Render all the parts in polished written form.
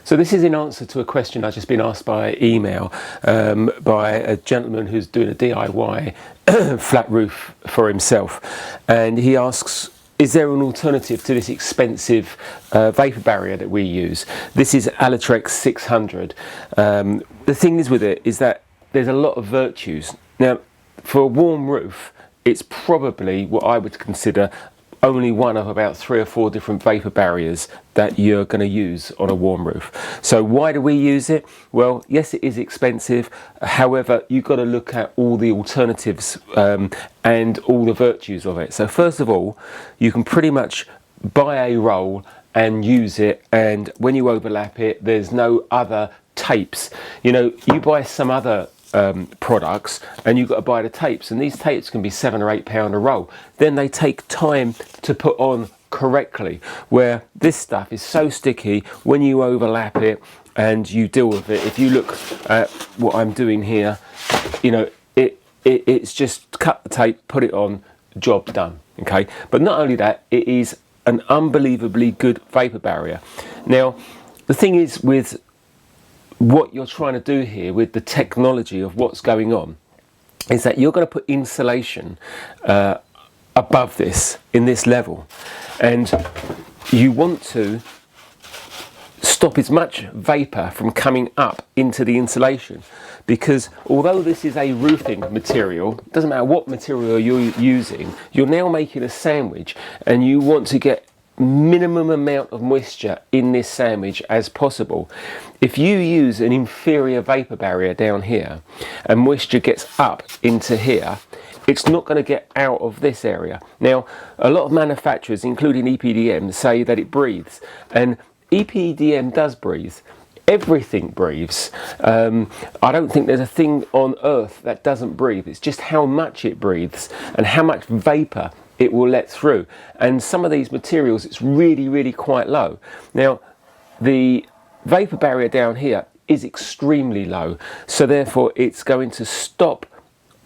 So this is in answer to a question I've just been asked by email by a gentleman who's doing a DIY flat roof for himself, and he asks, is there an alternative to this expensive vapour barrier that we use? This is Alutrix 600. The thing is with it is that there's a lot of virtues. Now, for a warm roof, it's probably what I would consider only one of about 3 or 4 different vapour barriers that you're going to use on a warm roof. So why do we use it? Well, yes, it is expensive. However, you've got to look at all the alternatives and all the virtues of it. So first of all, you can pretty much buy a roll and use it, and when you overlap it, there's no other tapes. You know, you buy some other products and you've got to buy the tapes, and these tapes can be £7 or £8 a roll. Then they take time to put on correctly, where this stuff is so sticky when you overlap it and you deal with it. If you look at what I'm doing here, you know, it's just cut the tape, put it on, job done. Okay, but not only that, it is an unbelievably good vapour barrier. Now, the thing is with what you're trying to do here with the technology of what's going on is that you're going to put insulation above this in this level, and you want to stop as much vapour from coming up into the insulation, because although this is a roofing material, it doesn't matter what material you're using, you're now making a sandwich and you want to get minimum amount of moisture in this sandwich as possible. If you use an inferior vapour barrier down here and moisture gets up into here, it's not going to get out of this area. Now, a lot of manufacturers, including EPDM, say that it breathes, and EPDM does breathe. Everything breathes. I don't think there's a thing on earth that doesn't breathe. It's just how much it breathes and how much vapour it will let through. And some of these materials, it's really quite low. Now, the vapour barrier down here is extremely low, so therefore it's going to stop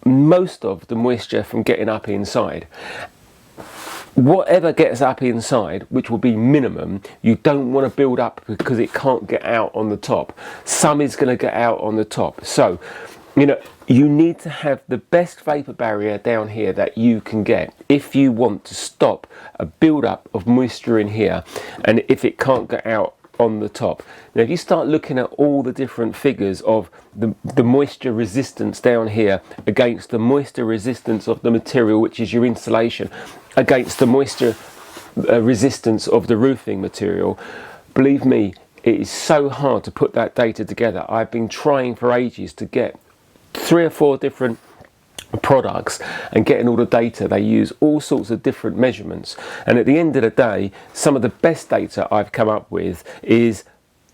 most of the moisture from getting up inside. Whatever gets up inside, which will be minimum, you don't want to build up because it can't get out on the top. Some is going to get out on the top. So, you know, you need to have the best vapour barrier down here that you can get if you want to stop a build-up of moisture in here, and if it can't get out on the top. Now, if you start looking at all the different figures of the moisture resistance down here against the moisture resistance of the material, which is your insulation, against the moisture resistance of the roofing material, believe me, it is so hard to put that data together. I've been trying for ages to get 3 or 4 different products and getting all the data. They use all sorts of different measurements, and at the end of the day, some of the best data I've come up with is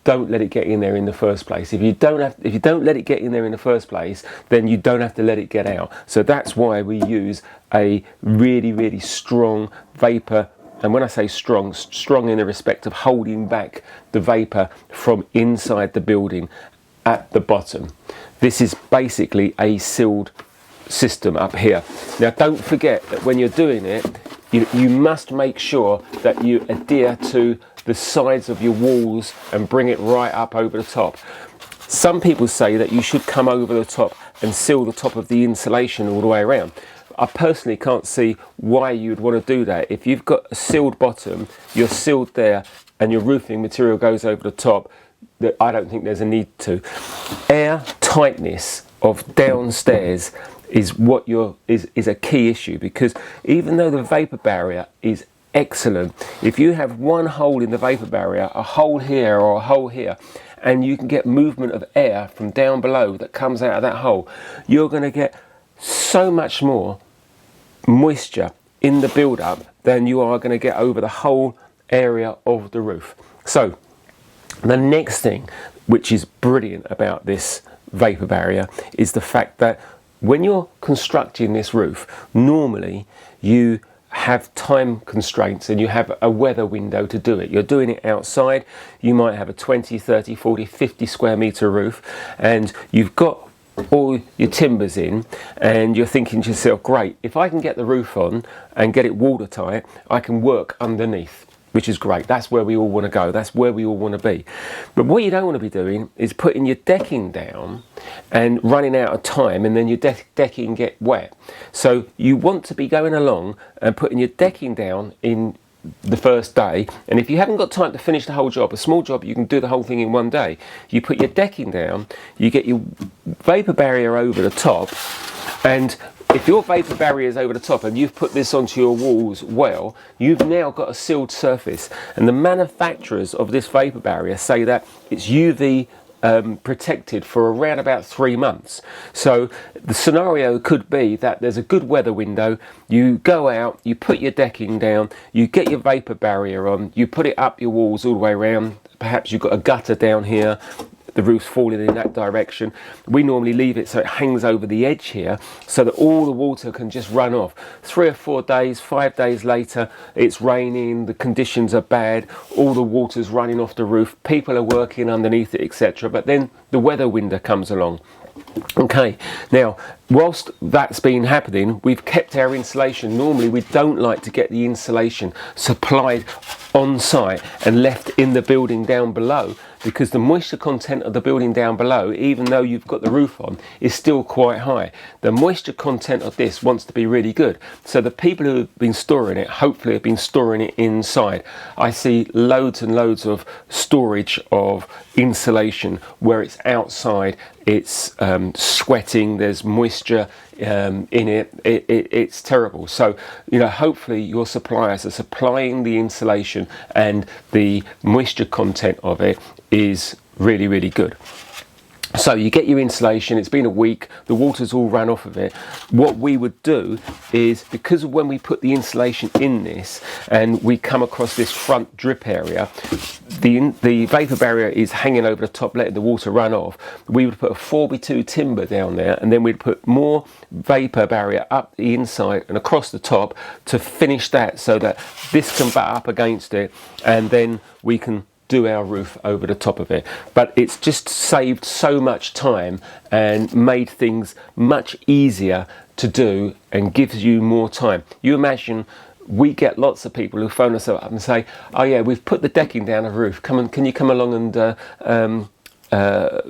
don't let it get in there in the first place. If you don't let it get in there in the first place, then you don't have to let it get out. So that's why we use a really strong vapour. And when I say strong in the respect of holding back the vapour from inside the building at the bottom. This is basically a sealed system up here. Now, don't forget that when you're doing it, you must make sure that you adhere to the sides of your walls and bring it right up over the top. Some people say that you should come over the top and seal the top of the insulation all the way around. I personally can't see why you'd want to do that. If you've got a sealed bottom, you're sealed there, and your roofing material goes over the top, that I don't think there's a need to. Air tightness of downstairs is what is a key issue, because even though the vapour barrier is excellent, if you have one hole in the vapour barrier, a hole here or a hole here, and you can get movement of air from down below that comes out of that hole, you're going to get so much more moisture in the build-up than you are going to get over the whole area of the roof. So the next thing, which is brilliant about this vapour barrier, is the fact that when you're constructing this roof, normally you have time constraints and you have a weather window to do it. You're doing it outside, you might have a 20, 30, 40, 50 square metre roof, and you've got all your timbers in, and you're thinking to yourself, great, if I can get the roof on and get it watertight, I can work underneath. which is great. That's where we all want to go. That's where we all want to be. But what you don't want to be doing is putting your decking down and running out of time, and then your decking get wet. So you want to be going along and putting your decking down in the first day, and if you haven't got time to finish the whole job, a small job, you can do the whole thing in one day. You put your decking down, you get your vapor barrier over the top, and if your vapor barrier is over the top and you've put this onto your walls well, you've now got a sealed surface. And the manufacturers of this vapor barrier say that it's UV protected for around about 3 months. So the scenario could be that there's a good weather window, you go out, you put your decking down, you get your vapor barrier on, you put it up your walls all the way around, perhaps you've got a gutter down here, the roof's falling in that direction. We normally leave it so it hangs over the edge here so that all the water can just run off. 3 or 4 days, 5 days later, it's raining, the conditions are bad, all the water's running off the roof, people are working underneath it, etc. But then the weather window comes along. Okay, now whilst that's been happening, we've kept our insulation. Normally we don't like to get the insulation supplied on site and left in the building down below, because the moisture content of the building down below, even though you've got the roof on, is still quite high. The moisture content of this wants to be really good. So the people who have been storing it, hopefully have been storing it inside. I see loads and loads of storage of insulation where it's outside, it's sweating, there's moisture in it. It's terrible. So, you know, hopefully your suppliers are supplying the insulation and the moisture content of it is really, really good. So you get your insulation, it's been a week, the water's all run off of it. What we would do is, because of when we put the insulation in this and we come across this front drip area, the vapor barrier is hanging over the top, letting the water run off. We would put a 4x2 timber down there, and then we'd put more vapor barrier up the inside and across the top to finish that, so that this can butt up against it, and then we can do our roof over the top of it. But it's just saved so much time and made things much easier to do and gives you more time. You imagine, we get lots of people who phone us up and say, oh yeah, we've put the decking down the roof, can you come along and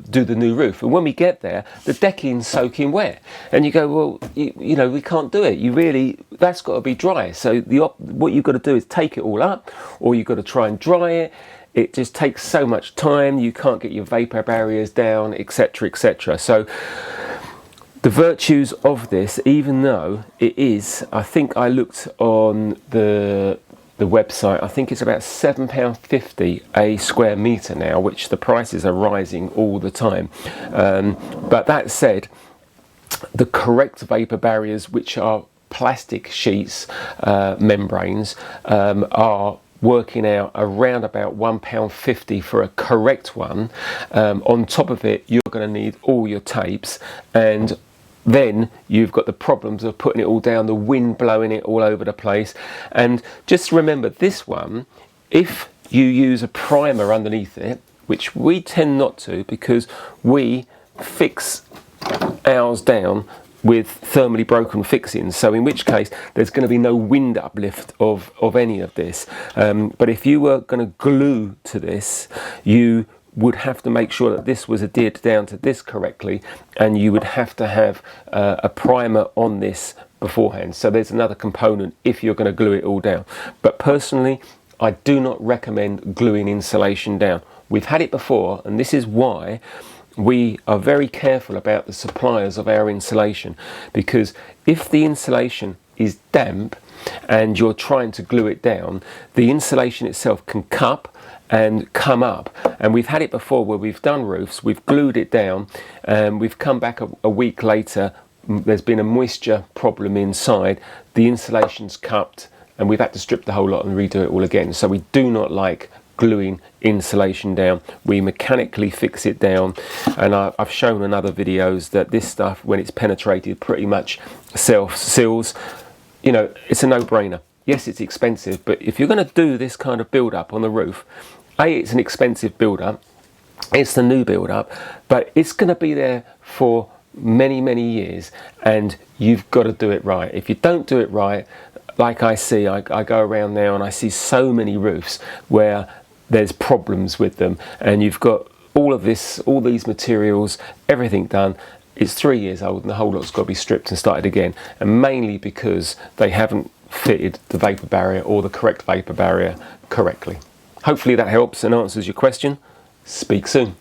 do the new roof? And when we get there, the decking's soaking wet, and you go, well, you know, we can't do it. That's got to be dry. So what you've got to do is take it all up, or you've got to try and dry it. It just takes so much time, you can't get your vapor barriers down, etc, etc. So the virtues of this, even though it is, I think I looked on the website, I think it's about £7.50 a square metre now, which the prices are rising all the time. But that said, the correct vapor barriers, which are plastic sheets, membranes, are working out around about £1.50 for a correct one. On top of it, you're going to need all your tapes, and then you've got the problems of putting it all down, the wind blowing it all over the place. And just remember, this one, if you use a primer underneath it, which we tend not to, because we fix ours down with thermally broken fixings, so in which case there's going to be no wind uplift of any of this. But if you were going to glue to this, you would have to make sure that this was adhered down to this correctly, and you would have to have a primer on this beforehand. So there's another component if you're going to glue it all down. But personally, I do not recommend gluing insulation down. We've had it before, and this is why we are very careful about the suppliers of our insulation, because if the insulation is damp and you're trying to glue it down, the insulation itself can cup and come up. And we've had it before where we've done roofs, we've glued it down, and we've come back a week later, there's been a moisture problem inside, the insulation's cupped, and we've had to strip the whole lot and redo it all again. So we do not like gluing insulation down. We mechanically fix it down, and I've shown in other videos that this stuff, when it's penetrated, pretty much self-seals. You know, it's a no-brainer. Yes, it's expensive, but if you're going to do this kind of build-up on the roof, it's an expensive build-up, it's the new build-up, but it's going to be there for many, many years, and you've got to do it right. If you don't do it right, like I go around now and I see so many roofs where there's problems with them, and you've got all these materials, everything done. It's 3 years old and the whole lot's got to be stripped and started again, and mainly because they haven't fitted the vapour barrier or the correct vapour barrier correctly. Hopefully that helps and answers your question. Speak soon.